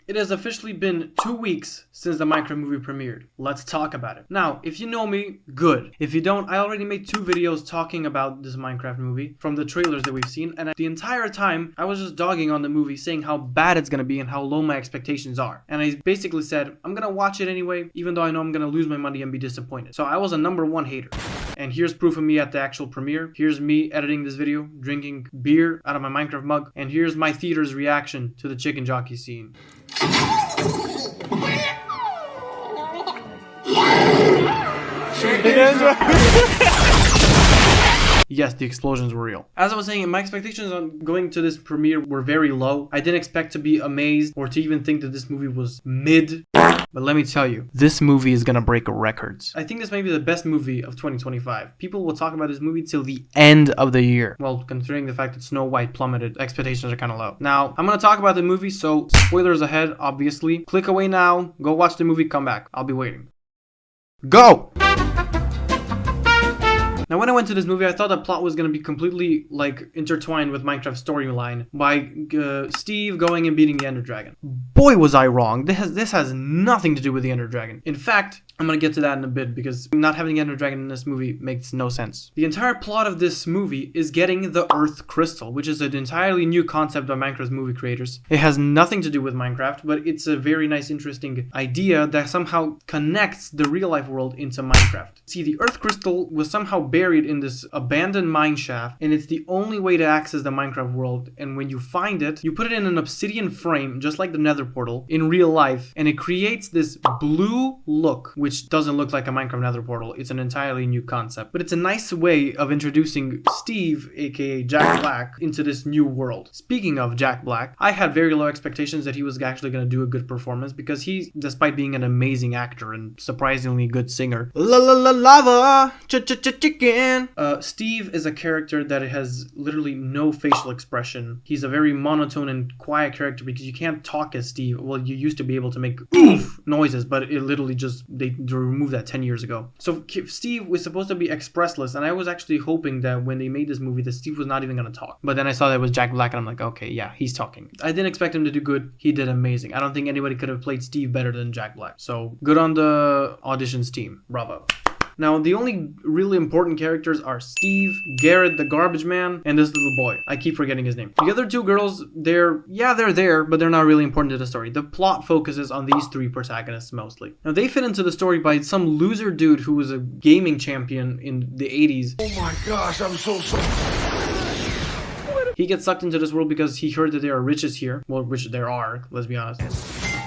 It has officially been 2 weeks since the Minecraft movie premiered. Let's talk about it. Now, if you know me, good. If you don't, I already made 2 videos talking about this Minecraft movie from the trailers that we've seen, and the entire time I was just dogging on the movie, saying how bad it's gonna be and how low my expectations are. And I basically said, I'm gonna watch it anyway, even though I know I'm gonna lose my money and be disappointed. So I was a #1 hater. And here's proof of me at the actual premiere. Here's me editing this video, drinking beer out of my Minecraft mug, and here's my theater's reaction to the chicken jockey scene. Yes, the explosions were real. As I was saying, my expectations on going to this premiere were very low. I didn't expect to be amazed or to even think that this movie was mid. But let me tell you, this movie is gonna break records. I think this may be the best movie of 2025. People will talk about this movie till the end of the year. Well, considering the fact that Snow White plummeted, expectations are kind of low. Now, I'm gonna talk about the movie, so spoilers ahead, obviously. Click away now, go watch the movie, come back. I'll be waiting. Go! Now, when I went to this movie, I thought the plot was going to be completely, intertwined with Minecraft's storyline by Steve going and beating the Ender Dragon. Boy, was I wrong. This has nothing to do with the Ender Dragon. In fact, I'm going to get to that in a bit because not having the Ender Dragon in this movie makes no sense. The entire plot of this movie is getting the Earth Crystal, which is an entirely new concept by Minecraft's movie creators. It has nothing to do with Minecraft, but it's a very nice, interesting idea that somehow connects the real-life world into Minecraft. See, the Earth Crystal was somehow buried in this abandoned mine shaft, and it's the only way to access the Minecraft world. And when you find it, you put it in an obsidian frame, just like the Nether portal, in real life, and it creates this blue look, which doesn't look like a Minecraft Nether portal. It's an entirely new concept, but it's a nice way of introducing Steve, aka Jack Black, into this new world. Speaking of Jack Black, I had very low expectations that he was actually going to do a good performance because he, despite being an amazing actor and surprisingly good singer, lava, chicken. Steve is a character that has literally no facial expression. He's a very monotone and quiet character because you can't talk as Steve. Well, you used to be able to make oof noises, but it literally just, they removed that 10 years ago. So Steve was supposed to be expressless, and I was actually hoping that when they made this movie that Steve was not even going to talk. But then I saw that it was Jack Black, and I'm like, okay, yeah, he's talking. I didn't expect him to do good. He did amazing. I don't think anybody could have played Steve better than Jack Black. So good on the auditions team. Bravo. Now, the only really important characters are Steve, Garrett, the garbage man, and this little boy. I keep forgetting his name. The other 2 girls, they're there, but they're not really important to the story. The plot focuses on these 3 protagonists mostly. Now, they fit into the story by some loser dude who was a gaming champion in the 80s. Oh my gosh, I'm so sorry. He gets sucked into this world because he heard that there are riches here. Well, which there are, let's be honest.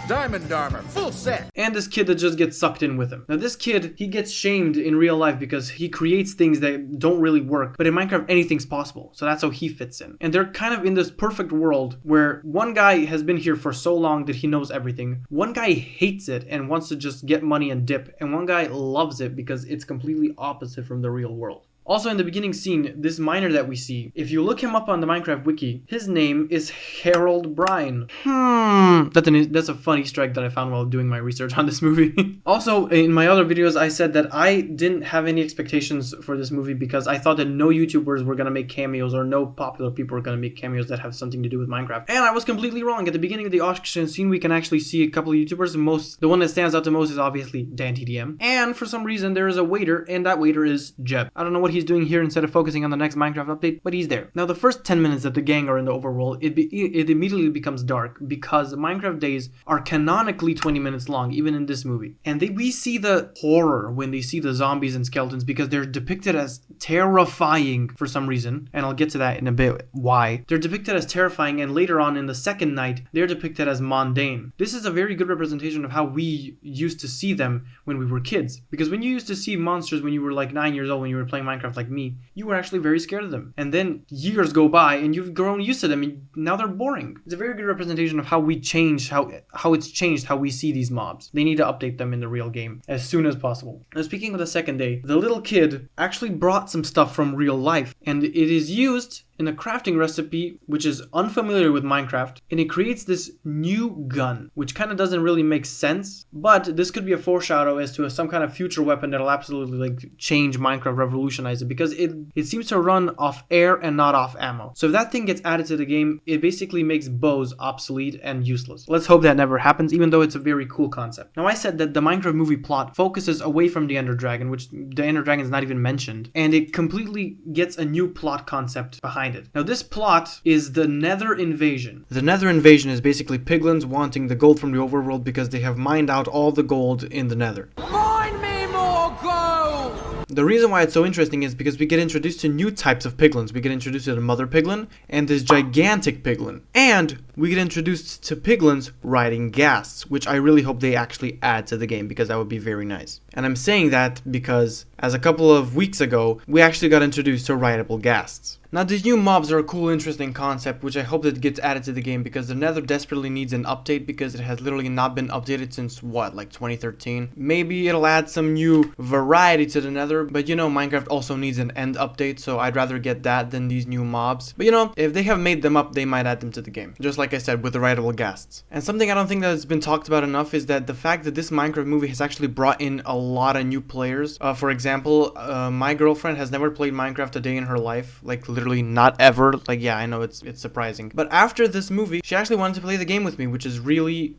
Diamond armor, full set. And this kid that just gets sucked in with him. Now this kid, he gets shamed in real life because he creates things that don't really work. But in Minecraft, anything's possible. So that's how he fits in. And they're kind of in this perfect world where one guy has been here for so long that he knows everything. One guy hates it and wants to just get money and dip. And one guy loves it because it's completely opposite from the real world. Also, in the beginning scene, this miner that we see, if you look him up on the Minecraft wiki, his name is Harold Bryan. That's a fun Easter egg that I found while doing my research on this movie. Also, in my other videos, I said that I didn't have any expectations for this movie because I thought that no YouTubers were going to make cameos or no popular people were going to make cameos that have something to do with Minecraft. And I was completely wrong. At the beginning of the auction scene, we can actually see a couple of YouTubers. The one that stands out the most is obviously DanTDM. And for some reason, there is a waiter, and that waiter is Jeb. I don't know what he's doing here instead of focusing on the next Minecraft update, but he's there. Now, the first 10 minutes that the gang are in the overworld, it immediately becomes dark because Minecraft days are canonically 20 minutes long, even in this movie. And we see the horror when they see the zombies and skeletons because they're depicted as terrifying for some reason, and I'll get to that in a bit why. They're depicted as terrifying, and later on in the second night, they're depicted as mundane. This is a very good representation of how we used to see them when we were kids, because when you used to see monsters when you were like 9 years old, when you were playing Minecraft like me, you were actually very scared of them. And then years go by and you've grown used to them and now they're boring. It's a very good representation of how we change, how it's changed how we see these mobs. They need to update them in the real game as soon as possible. Now, speaking of the second day, the little kid actually brought some stuff from real life and it is used in a crafting recipe which is unfamiliar with Minecraft, and it creates this new gun, which kind of doesn't really make sense, but this could be a foreshadow as to some kind of future weapon that'll absolutely like change Minecraft, revolutionize it, because it seems to run off air and not off ammo. So if that thing gets added to the game, it basically makes bows obsolete and useless. Let's hope that never happens, even though it's a very cool concept. Now, I said that the Minecraft movie plot focuses away from the Ender Dragon, which the Ender Dragon is not even mentioned, and it completely gets a new plot concept behind it. Now, this plot is the Nether invasion. The Nether invasion is basically piglins wanting the gold from the overworld because they have mined out all the gold in the Nether. Mine me more gold! The reason why it's so interesting is because we get introduced to new types of piglins. We get introduced to the mother piglin and this gigantic piglin. And we get introduced to piglins riding ghasts, which I really hope they actually add to the game, because that would be very nice. And I'm saying that because as a couple of weeks ago, we actually got introduced to rideable ghasts. Now, these new mobs are a cool, interesting concept, which I hope that gets added to the game, because the Nether desperately needs an update, because it has literally not been updated since, what, like 2013? Maybe it'll add some new variety to the Nether, but you know, Minecraft also needs an end update, so I'd rather get that than these new mobs. But you know, if they have made them up, they might add them to the game, just like I said, with the rideable ghasts. And something I don't think that has been talked about enough is that the fact that this Minecraft movie has actually brought in a lot of new players. For example, my girlfriend has never played Minecraft a day in her life, like literally not ever. Like, yeah, I know it's surprising, but after this movie she actually wanted to play the game with me, which is really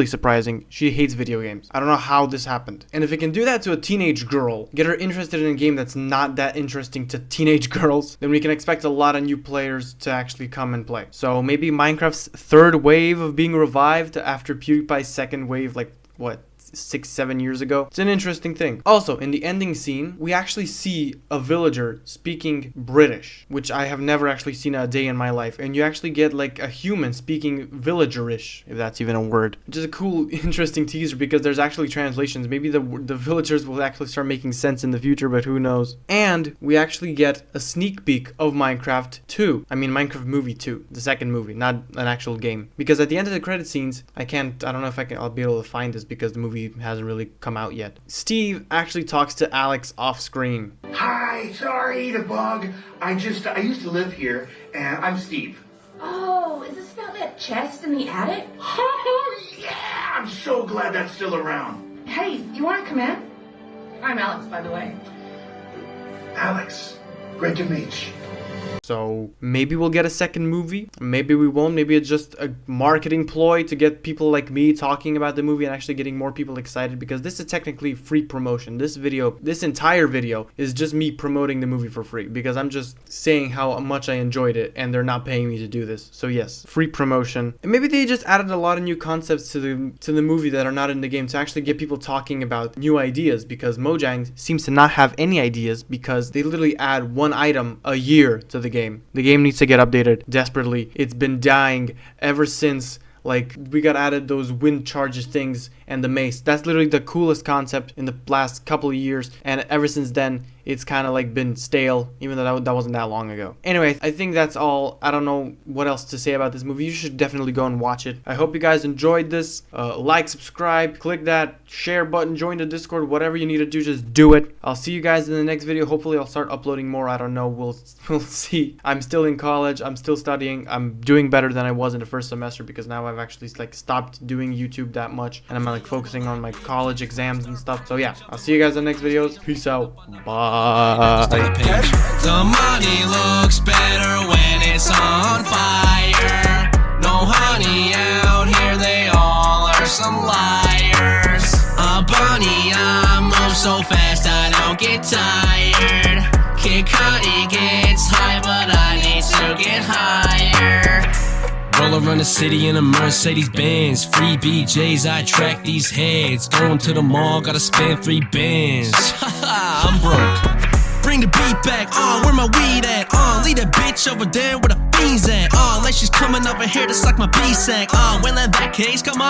surprising. She hates video games. I don't know how this happened, and if it can do that to a teenage girl, get her interested in a game that's not that interesting to teenage girls, then we can expect a lot of new players to actually come and play. So maybe Minecraft's third wave of being revived after PewDiePie's second wave, like what, 6-7 years ago. It's an interesting thing. Also, in the ending scene, we actually see a villager speaking British, which I have never actually seen a day in my life. And you actually get like a human speaking villagerish, if that's even a word, which is a cool, interesting teaser, because there's actually translations. Maybe the villagers will actually start making sense in the future, but who knows. And we actually get a sneak peek of Minecraft 2. I mean, Minecraft Movie 2, the second movie, not an actual game. Because at the end of the credit scenes, I don't know if I'll be able to find this because the movie hasn't really come out yet. Steve actually talks to Alex off screen. Hi, sorry to bug. I used to live here, and I'm Steve. Oh, is this about that chest in the attic? Oh, yeah! I'm so glad that's still around. Hey, you want to come in? I'm Alex, by the way. Alex, great to meet you. So maybe we'll get a second movie, maybe we won't. Maybe it's just a marketing ploy to get people like me talking about the movie and actually getting more people excited, because this is technically free promotion. This entire video is just me promoting the movie for free, because I'm just saying how much I enjoyed it and they're not paying me to do this. So yes, free promotion. And maybe they just added a lot of new concepts to the movie that are not in the game to actually get people talking about new ideas, because Mojang seems to not have any ideas, because they literally add one item a year to the game. The game needs to get updated desperately. It's been dying ever since like we got added those wind charges things and the mace. That's literally the coolest concept in the last couple of years, and ever since then it's kind of like been stale, even though that wasn't that long ago. Anyway, I think that's all. I don't know what else to say about this movie. You should definitely go and watch it. I hope you guys enjoyed this. Like, subscribe, click that share button, join the Discord, whatever you need to do, just do it. I'll see you guys in the next video. Hopefully I'll start uploading more. I don't know, we'll see. I'm still in college, I'm still studying. I'm doing better than I was in the first semester, because now I've actually like stopped doing YouTube that much, and I'm like focusing on my college exams and stuff. So yeah, I'll see you guys in the next videos. Peace out. Bye. The money looks better when it's on fire. No honey out here, they all are some liars. A bunny, I move so fast I don't get tired. Kid Cudi gets high, but I need to get higher. Roll around the city in a Mercedes Benz. Free BJs, I track these heads. Going to the mall, gotta spend 3 bands. I'm broke. Bring the beat back, where my weed at? Leave that bitch over there where the fiends at. Like she's coming over here to suck my B-sack. When that back case, come on.